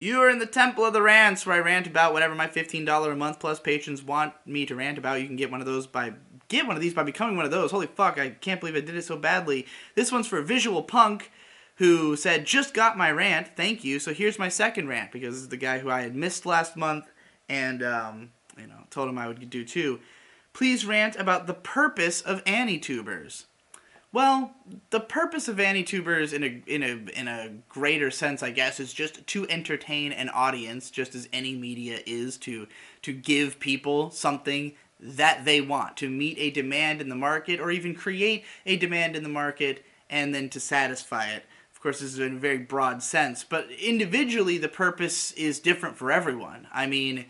You are in the Temple of the Rants, where I rant about whatever my $15 a month plus patrons want me to rant about. You can get one of these by becoming one of those. Holy fuck, I can't believe I did it so badly. This one's for Visual Punk, who said, just got my rant, thank you. So here's my second rant, because this is the guy who I had missed last month, and, told him I would do too. Please rant about the purpose of AniTubers. Well, the purpose of AniTubers in a greater sense, I guess, is just to entertain an audience, just as any media is to give people something that they want, to meet a demand in the market, or even create a demand in the market and then to satisfy it. Of course, this is in a very broad sense, but individually, the purpose is different for everyone. I mean,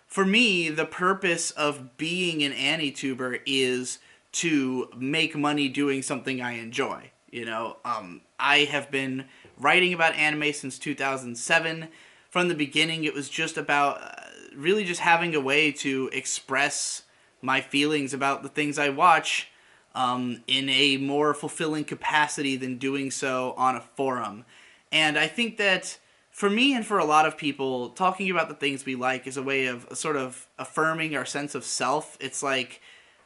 for me, the purpose of being an AniTuber is to make money doing something I enjoy. I have been writing about anime since 2007. From the beginning, it was just about really just having a way to express my feelings about the things I watch in a more fulfilling capacity than doing so on a forum. And I think that for me and for a lot of people, talking about the things we like is a way of sort of affirming our sense of self. It's like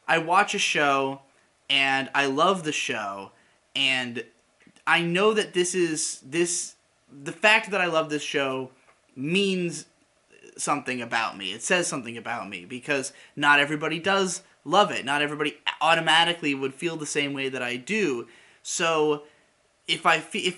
I watch a show and I love the show, and I know that the fact that I love this show means something about me. It says something about me, because not everybody does love it. Not everybody automatically would feel the same way that I do. So if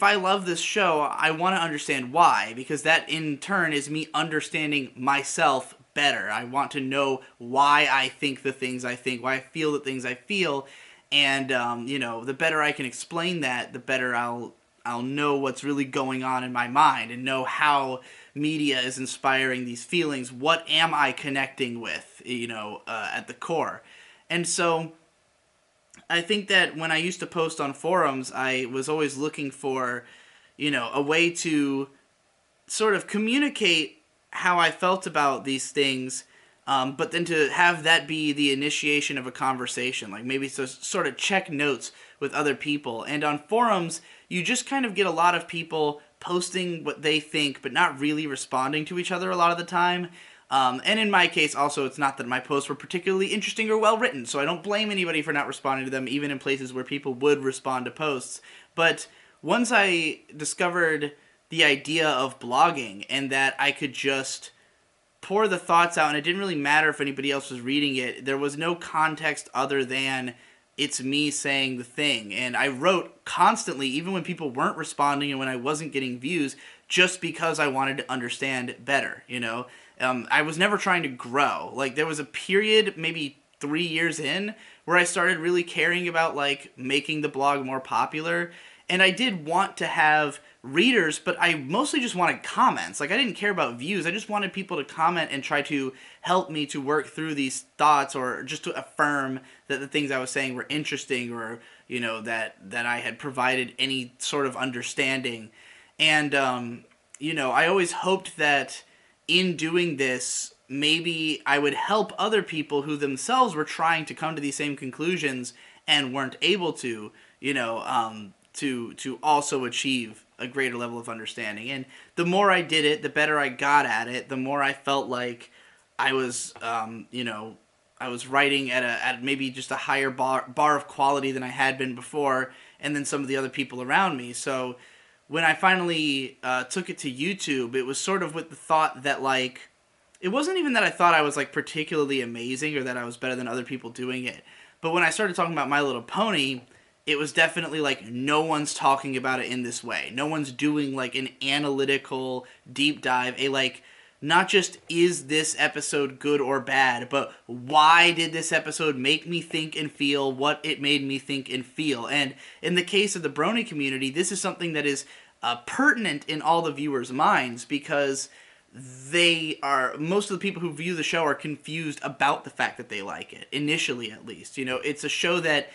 I love this show, I want to understand why, because that in turn is me understanding myself better. I want to know why I think the things I think, why I feel the things I feel, and the better I can explain that, the better I'll know what's really going on in my mind and know how media is inspiring these feelings. What am I connecting with, at the core? And so I think that when I used to post on forums, I was always looking for, a way to sort of communicate how I felt about these things, but then to have that be the initiation of a conversation, like maybe to sort of check notes with other people. And on forums, you just kind of get a lot of people posting what they think, but not really responding to each other a lot of the time. And in my case, also, it's not that my posts were particularly interesting or well written, so I don't blame anybody for not responding to them, even in places where people would respond to posts. But once I discovered the idea of blogging and that I could just pour the thoughts out and it didn't really matter if anybody else was reading it, there was no context other than it's me saying the thing. And I wrote constantly, even when people weren't responding and when I wasn't getting views, just because I wanted to understand better, I was never trying to grow. Like, there was a period, maybe 3 years in, where I started really caring about, like, making the blog more popular. And I did want to have readers, but I mostly just wanted comments. Like, I didn't care about views. I just wanted people to comment and try to help me to work through these thoughts, or just to affirm that the things I was saying were interesting, or, that I had provided any sort of understanding. And, I always hoped that in doing this, maybe I would help other people who themselves were trying to come to these same conclusions and weren't able to, to also achieve a greater level of understanding. And the more I did it, the better I got at it, the more I felt like I was, I was writing at maybe just a higher bar of quality than I had been before, and then some of the other people around me. So when I finally took it to YouTube, it was sort of with the thought that, like, it wasn't even that I thought I was, like, particularly amazing or that I was better than other people doing it. But when I started talking about My Little Pony, it was definitely like, no one's talking about it in this way. No one's doing, like, an analytical deep dive, like, not just is this episode good or bad, but why did this episode make me think and feel what it made me think and feel. And in the case of the Brony community, this is something that is pertinent in all the viewers' minds, because most of the people who view the show are confused about the fact that they like it, initially at least. It's a show that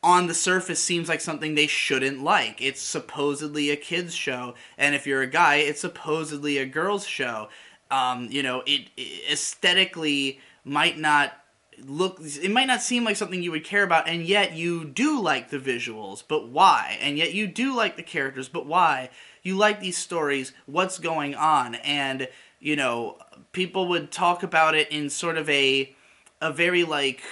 on the surface seems like something they shouldn't like. It's supposedly a kid's show, and if you're a guy, it's supposedly a girl's show. It aesthetically might not it might not seem like something you would care about, and yet you do like the visuals, but why? And yet you do like the characters, but why? you like these stories, what's going on? And, you know, people would talk about it in sort of a very, like,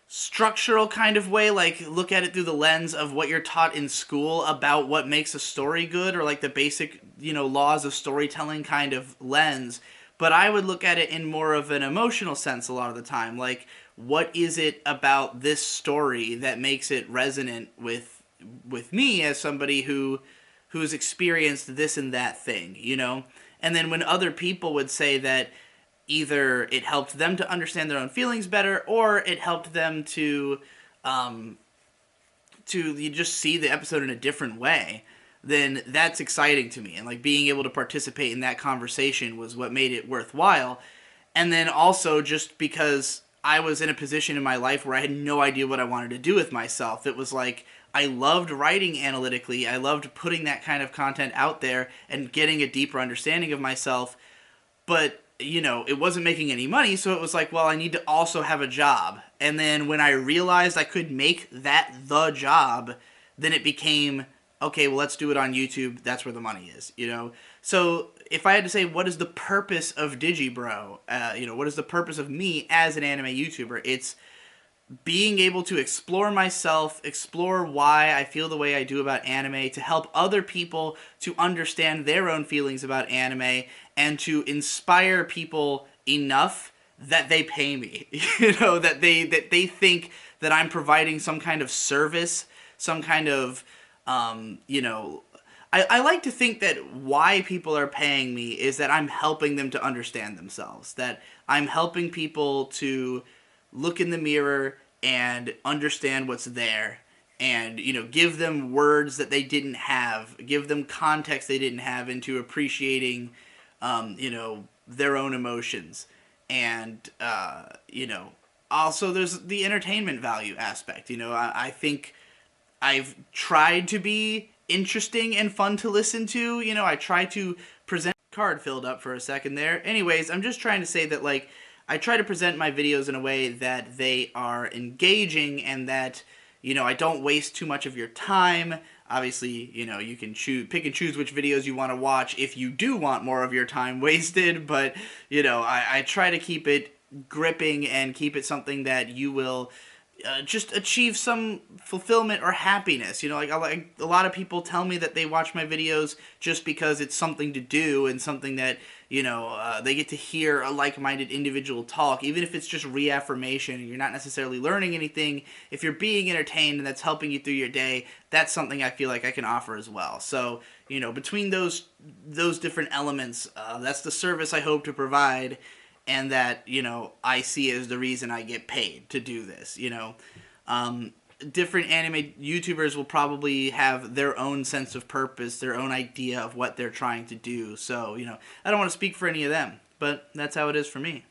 structural kind of way, like look at it through the lens of what you're taught in school about what makes a story good, or like the basic, you know, laws of storytelling kind of lens. But I would look at it in more of an emotional sense a lot of the time. Like, what is it about this story that makes it resonant with me as somebody who's experienced this and that thing, you know? And then when other people would say that either it helped them to understand their own feelings better, or it helped them um, to you just see the episode in a different way, then that's exciting to me. And like being able to participate in that conversation was what made it worthwhile. And then also just because I was in a position in my life where I had no idea what I wanted to do with myself. It was like I loved writing analytically. I loved putting that kind of content out there and getting a deeper understanding of myself. But, you know, it wasn't making any money, so it was like, well, I need to also have a job. And then when I realized I could make that the job, then it became, okay, well, let's do it on YouTube. That's where the money is, you know? So if I had to say, what is the purpose of Digibro? You know, what is the purpose of me as an anime YouTuber? It's being able to explore myself, explore why I feel the way I do about anime, to help other people to understand their own feelings about anime, and to inspire people enough that they pay me. You know, that they think that I'm providing some kind of service, some kind of, you know, I like to think that why people are paying me is that I'm helping them to understand themselves, that I'm helping people to look in the mirror and understand what's there, and, you know, give them words that they didn't have, give them context they didn't have into appreciating, you know, their own emotions. And, you know, also there's the entertainment value aspect. You know, I think I've tried to be interesting and fun to listen to. You know, I try to present. Card filled up for a second there. Anyways, I'm just trying to say that, like, I try to present my videos in a way that they are engaging, and that, you know, I don't waste too much of your time. Obviously, you know, you can pick and choose which videos you want to watch if you do want more of your time wasted, but, you know, I try to keep it gripping and keep it something that you will just achieve some fulfillment or happiness. You know, like a lot of people tell me that they watch my videos just because it's something to do and something that, you know, they get to hear a like-minded individual talk, even if it's just reaffirmation and you're not necessarily learning anything. If you're being entertained and that's helping you through your day, that's something I feel like I can offer as well. So, you know, between those different elements, that's the service I hope to provide, and that, you know, I see as the reason I get paid to do this, you know. Different anime YouTubers will probably have their own sense of purpose, their own idea of what they're trying to do. So, you know, I don't want to speak for any of them, but that's how it is for me.